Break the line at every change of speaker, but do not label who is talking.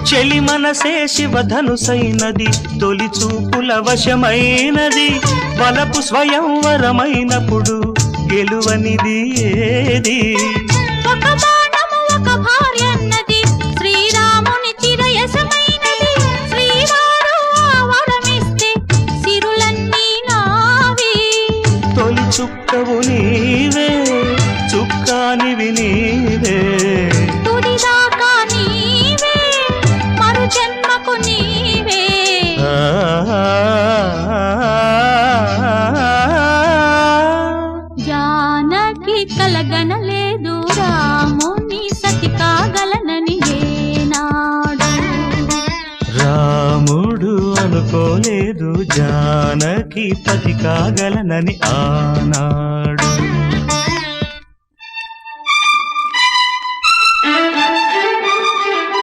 చెలి మనసే శివధనుసైనది, తొలి చూపుల వశమైనది, బలపు స్వయంవరమైనప్పుడు గెలువనిది ఏది?
ఒక బాణము ఒక భార్యన్నది, శ్రీరాముని చిరయసమైనది, శ్రీవారు ఆ వరమిస్తే సిరులన్నీ నావి.
తొలి చుక్కవు నీవే, చుక్కానివి నీవే,
తుదిదాకా నీవే, మరు జన్మకు నీవే. జానకి కలగనలేదు రాముని సతి కాగలనని ఏనాడు.
రాముడు అనుకోలేదు జానకి పతి కాగలనని ఆనాడు.